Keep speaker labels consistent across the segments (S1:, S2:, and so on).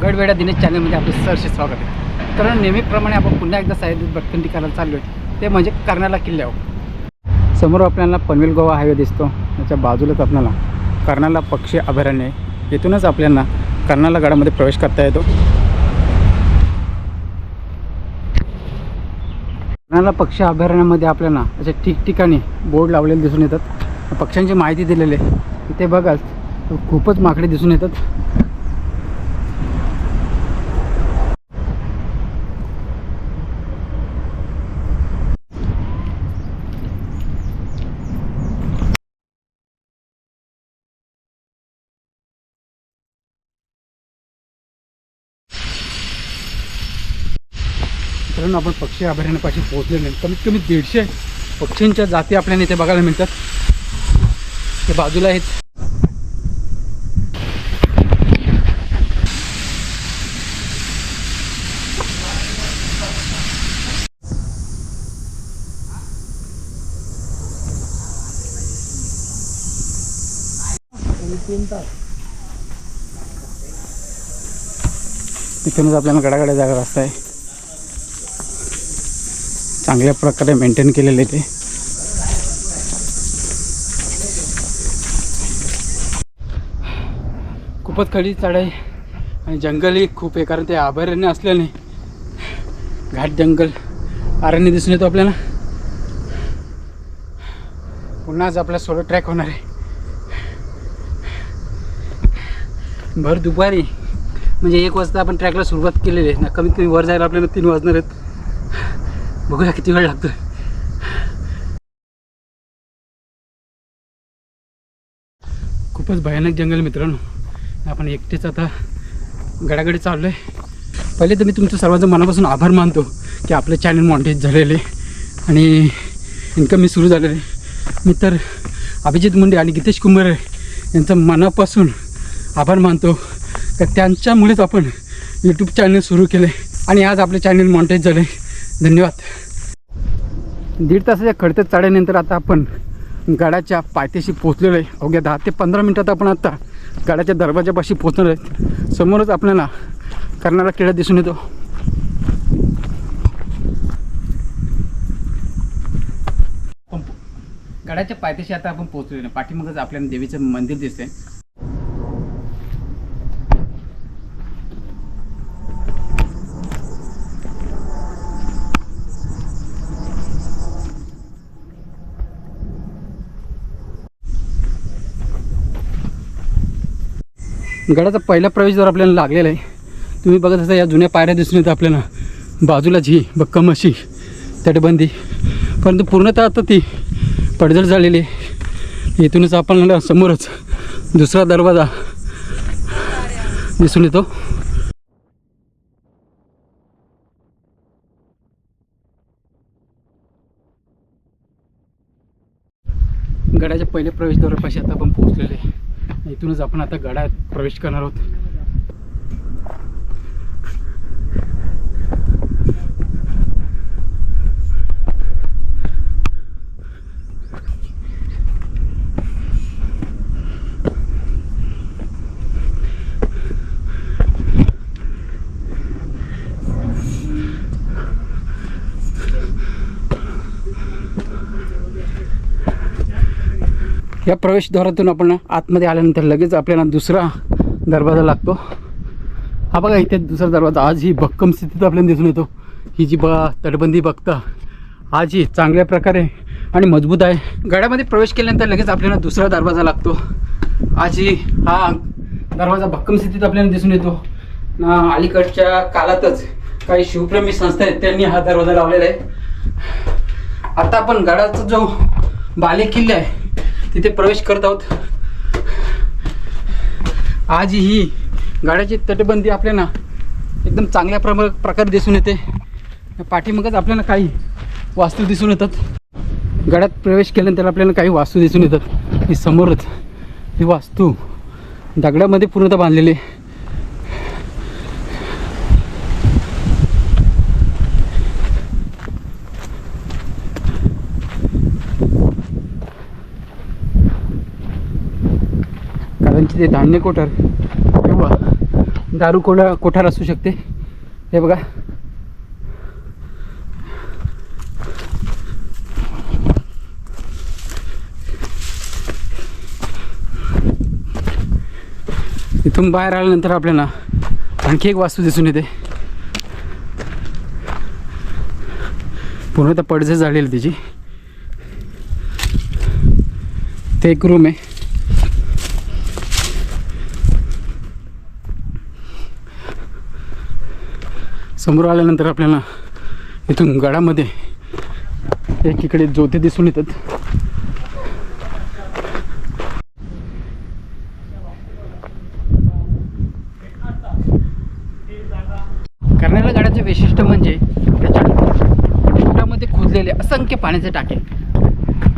S1: गडवेडा दिनेश चॅनलमध्ये आपले सहर्ष स्वागत आहे. तर नेहमीप्रमाणे आपण पुन्हा एकदा सह्याद्री भटकंती करायला चाललो आहे, ते म्हणजे कर्नाला किल्ल्यावर. समोर आपल्याला पनवेल गोवा हायवे दिसतो, त्याच्या बाजूलाच आपल्याला कर्नाला पक्षी अभयारण्य आहे. इथूनच आपल्याला कर्नाला गडामध्ये प्रवेश करता येतो. कर्नाला पक्षी अभयारण्यामध्ये आपल्याला असे ठिकठिकाणी बोर्ड लावलेले दिसून येतात. पक्ष्यांची माहिती दिलेली आहे. इथे बघाल खूपच माकडे दिसून येतात. मित्रांनो, आपण पक्षी अभयारण्यापाशी पोहोचलेले. कमीत कमी 150 पक्ष्यांच्या जाती आपल्याला इथे बघायला मिळतात. ते बाजूला आहेत. इथूनच आपल्याला गडागडा जागा रस्ता आहे. चांगल्या प्रकारे मेंटेन केलेले ते. खूपच खडी चढाई आणि जंगलही खूप आहे, कारण ते अभयारण्य असल्याने घाट जंगल अरण्य दिसून येतो आपल्याला. पुन्हा आज आपला सोलो ट्रॅक होणार आहे. भर दुपारी म्हणजे 1 वाजता आपण ट्रॅकला सुरुवात केलेली आहे ना. कमीत कमी वर जायला आपल्याला 3 वाजणार आहेत. बघूया किती वेळ लागतो. खूपच भयानक जंगल मित्रांनो. आपण एकटेच आता गडागडी चाललो आहे. पहिले तर मी तुमचं सर्वांचं मनापासून आभार मानतो की आपलं चॅनल मॉनिटाईज झालेले आणि इन्कम सुरू झालेले. मी तर अभिजित मुंडे आणि गीतेश कुंभारे यांचं मनापासून आभार मानतो का त्यांच्यामुळेच आपण यूट्यूब चॅनल सुरू केले आणि आज आपले चॅनल मॉनिटाईज झाले. धन्यवाद. 1.5 तासाच्या खडतर चढाईनंतर आता आपण गडाच्या पायथ्याशी पोहोचलेलो आहे. अवघ्या 10 ते 15 मिनटात आपण आता गडाच्या दरवाजापाशी पोहोचणार आहे. समोरच आपल्याला कर्नाला किल्ला दिसून येतो. गडाच्या पायथ्याशी आता आपण पोहोचलेलो आहे. पाठीमागच आपल्याला देवीचं मंदिर दिसतंय. गडाचा पहिला प्रवेशद्वार आपल्याला लागलेला आहे. तुम्ही बघत असा या जुन्या पायऱ्या दिसून येतात आपल्याला. बाजूलाच ही भक्कम अशी तटबंदी, परंतु पूर्णतः आता ती पडझड झालेली आहे. इथूनच आपल्याला समोरच दुसरा दरवाजा दिसून येतो. गडाच्या पहिल्या प्रवेशद्वारापाशी आता आपण पोहोचलेले आहे. इथूनच आपण आता गडात प्रवेश करणार आहोत. या प्रवेशद्वारातून आपण आतमध्ये आल्यानंतर लगेच आपल्याला दुसरा दरवाजा लागतो. हा बघा, इथे दुसरा दरवाजा. आज ही भक्कम स्थितीत आपल्याला दिसून येतो. ही जी तटबंदी बघता आज ही चांगल्या प्रकारे आणि मजबूत आहे. गडामध्ये प्रवेश केल्यानंतर लगेच आपल्याला दुसरा दरवाजा लागतो. आज ही हा दरवाजा भक्कम स्थितीत आपल्याला दिसून येतो. अलीकडच्या काळातच काही शिवप्रेमी संस्था आहेत, त्यांनी हा दरवाजा लावलेला आहे. आता आपण गडाचा जो बाले किल्ला आहे तिथे प्रवेश करत आहोत. आज ही गडाची तटबंदी आपल्याला एकदम चांगल्या प्रकारे दिसून येते. पाठीमागच आपल्याला काही वास्तू दिसून येतात. गडात प्रवेश केल्यानंतर आपल्याला काही वास्तू दिसून येतात. ही समोरच ही वास्तू दगडामध्ये पूर्णतः बांधलेली आहे. त्यांचे ते धान्य कोठार किंवा दारू कोठार असू शकते. हे बघा, इथून बाहेर आल्यानंतर आपल्याला आणखी एक वास्तू दिसून येते. पूर्णतः पडझड झालेली तिची. ते एक रूम आहे. समोर आल्यानंतर आपल्याला इथून गडामध्ये एकीकडे ज्योती दिसून येतात. कर्नाळा गडाचे वैशिष्ट्य म्हणजे त्याच्या पोटामध्ये खोदलेले असंख्य पाण्याचे टाके.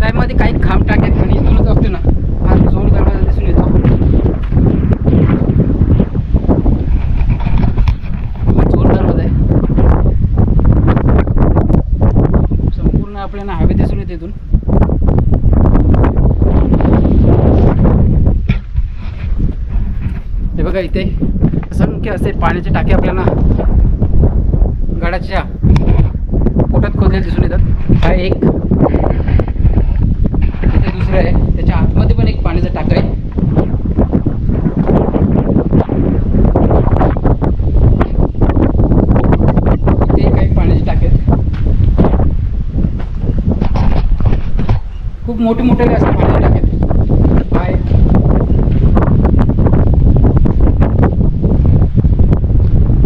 S1: त्यामध्ये काही खांब टाके आणि इथूनच असते ना हा जोर दरवाजा दिसून येतो. जोर दरवाजा आहे. संपूर्ण आपल्याला हवे दिसून येते इथून. हे बघा, इथे असंख्य असे पाण्याचे टाके आपल्याला गडाच्या पोटात खोदलेले दिसून येतात. हा एक, इथे दुसरं आहे. त्याच्या आतमध्ये पण एक पाण्याचा टाका आहे. इथे काही पाण्याचे टाके आहेत. खूप मोठे मोठे असं पाण्याचे टाके आहेत. हा एक,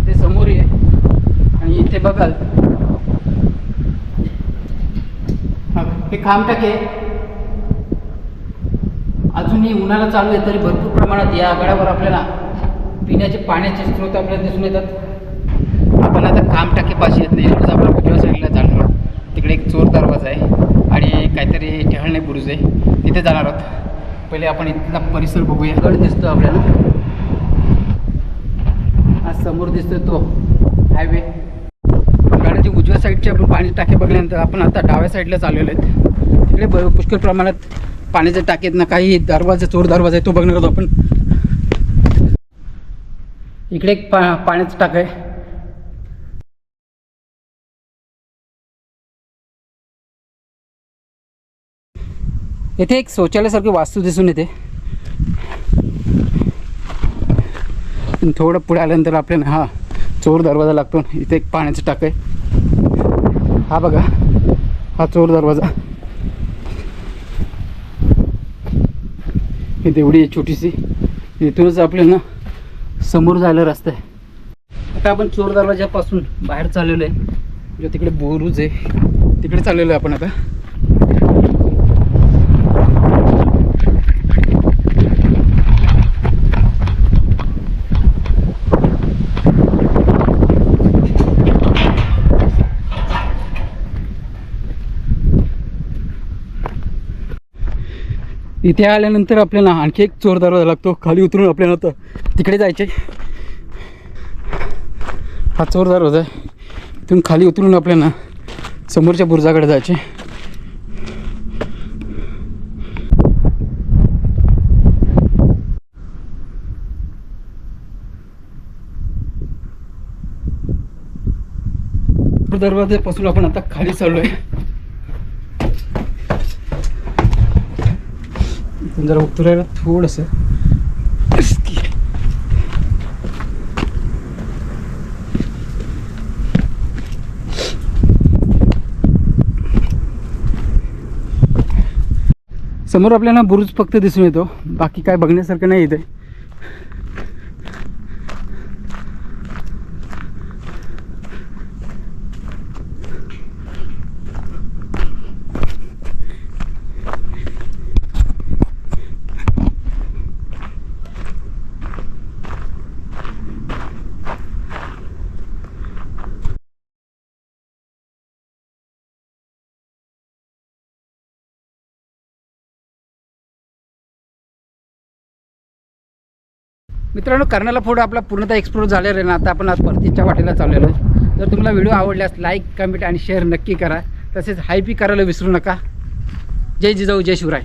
S1: ते समोरही आहे. आणि इथे बघाल हे खांब टाके अजूनही उन्हाळा चालू आहे तरी भरपूर प्रमाणात या गडावर आपल्याला पिण्याचे पाण्याचे स्रोत आपल्याला दिसून येतात. आपण आता खांब टाके पाशी येत नाही. रोज आपण उजव्या साईडला जाणार आहोत. तिकडे एक चोर दरवाजा आहे आणि काहीतरी टहळणे बुरुज आहे, तिथे जाणार आहोत. पहिले आपण इथला परिसर बघूया. गड दिसतो आपल्याला, आज समोर दिसतोय तो हायवे. गाड्याच्या उजव्या साईडचे आपण पाणी टाके बघल्यानंतर आपण आता डाव्या साईडला चाललेलो आहेत. तिकडे पुष्कळ प्रमाणात पाण्याचे टाके आहेत ना. काही दरवाजा, चोर दरवाजा आहे, तो बघणार आहोत आपण. इकडे एक पाण्याचं टाक आहे. इथे एक शौचालयासारखी वास्तू दिसून येते. थोडं पुढे आल्यानंतर आपल्याला हा चोर दरवाजा लागतो. इथे एक पाण्याचं टाक आहे. हा बघा, हा चोर दरवाजा. ही तेवढी आहे छोटीशी. इथूनच आपल्याला समोर जायला रस्ता आहे. आता आपण चोर दरवाजापासून बाहेर चाललेलो आहे. म्हणजे तिकडे बुरुज आहे, तिकडे चाललेलो आहे आपण आता. इथे आल्यानंतर आपल्याला आणखी एक चोर दरवाजा लागतो. खाली उतरून आपल्याला तर तिकडे जायचे. हा चोर दरवाजा आहे. इथून खाली उतरून आपल्याला समोरच्या बुरुजाकडे जायचे. दरवाजापासून आपण आता खाली चाललोय. जरा उतरायला थोडंसं समोर आपल्याला बुरुज फक्त दिसून येतो. बाकी काय बघण्यासारखं नाही इथे. मित्रांनो, कर्नाळा फोर्ट आपला पूर्णतः एक्सप्लोर झालेला आहे ना. आता आपण आज परतीच्या वाटेला चाललेलो आहे. जर तुम्हाला व्हिडिओ आवडल्यास लाईक, कमेंट आणि शेअर नक्की करा. तसेच हाय बी करायला विसरू नका. जय जिजाऊ, जय शिवराय.